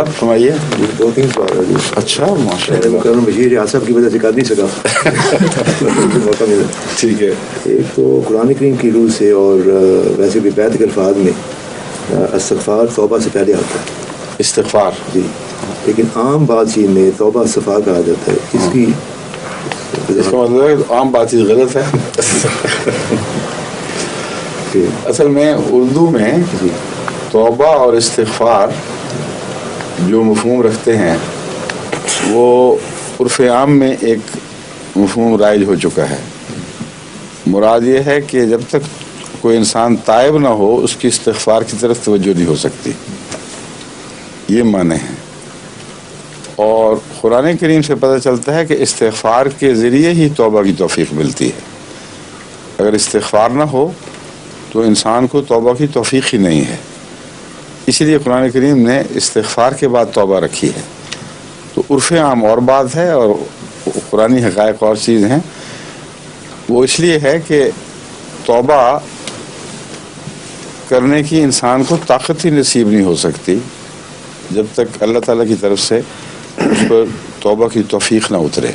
صاحب فرمائیے. 2-3 سوال ہے. اچھا ماشاء اللہ. بشیر ریاض صاحب کی وجہ سے کر نہیں سکا. موقع ملا. ٹھیک ہے. ایک تو قرآن کریم کی روح سے اور ویسے بھی بیت کے الفاظ میں استغفار توبہ سے پہلے آتا ہے. استغفار جی. لیکن عام بات چیت میں توبہ استغفار کہا جاتا ہے. اس کی اس کا مطلب ہے عام بات چیت غلط ہے. اصل میں اردو میں توبہ اور استغفار جو مفہوم رکھتے ہیں وہ عرف عام میں ایک مفہوم رائج ہو چکا ہے. مراد یہ ہے کہ جب تک کوئی انسان تائب نہ ہو اس کی استغفار کی طرف توجہ نہیں ہو سکتی. یہ معنی ہے. اور قرآن کریم سے پتہ چلتا ہے کہ استغفار کے ذریعے ہی توبہ کی توفیق ملتی ہے. اگر استغفار نہ ہو تو انسان کو توبہ کی توفیق ہی نہیں ہے. اسی لیے قرآن کریم نے استغفار کے بعد توبہ رکھی ہے. تو عرف عام اور بات ہے اور قرآنی حقائق اور چیز ہیں. وہ اس لیے ہے کہ توبہ کرنے کی انسان کو طاقت ہی نصیب نہیں ہو سکتی جب تک اللہ تعالیٰ کی طرف سے اس پر توبہ کی توفیق نہ اترے.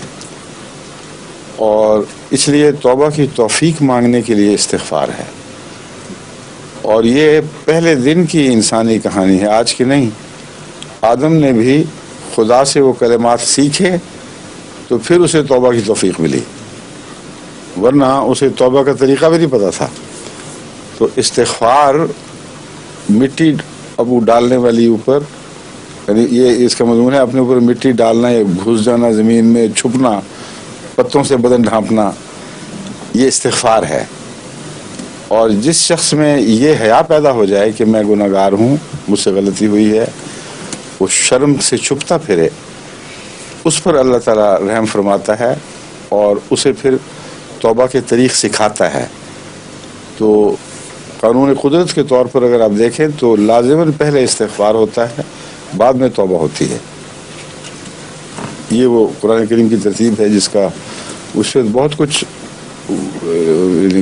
اور اس لیے توبہ کی توفیق مانگنے کے لیے استغفار ہے. اور یہ پہلے دن کی انسانی کہانی ہے، آج کی نہیں. آدم نے بھی خدا سے وہ کلمات سیکھے تو پھر اسے توبہ کی توفیق ملی، ورنہ اسے توبہ کا طریقہ بھی نہیں پتا تھا. تو استغفار مٹی ابو ڈالنے والی اوپر، یعنی یہ اس کا مضمون ہے اپنے اوپر مٹی ڈالنا یا گھس جانا زمین میں، چھپنا، پتوں سے بدن ڈھانپنا، یہ استغفار ہے. اور جس شخص میں یہ حیا پیدا ہو جائے کہ میں گناہ گار ہوں، مجھ سے غلطی ہوئی ہے، وہ شرم سے چھپتا پھرے، اس پر اللہ تعالیٰ رحم فرماتا ہے اور اسے پھر توبہ کے طریق سکھاتا ہے. تو قانون قدرت کے طور پر اگر آپ دیکھیں تو لازماً پہلے استغفار ہوتا ہے، بعد میں توبہ ہوتی ہے. یہ وہ قرآن کریم کی ترتیب ہے جس کا اس سے بہت کچھ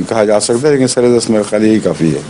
کہا جا سکتا ہے، لیکن سر دست میرے خیال یہی کافی ہے.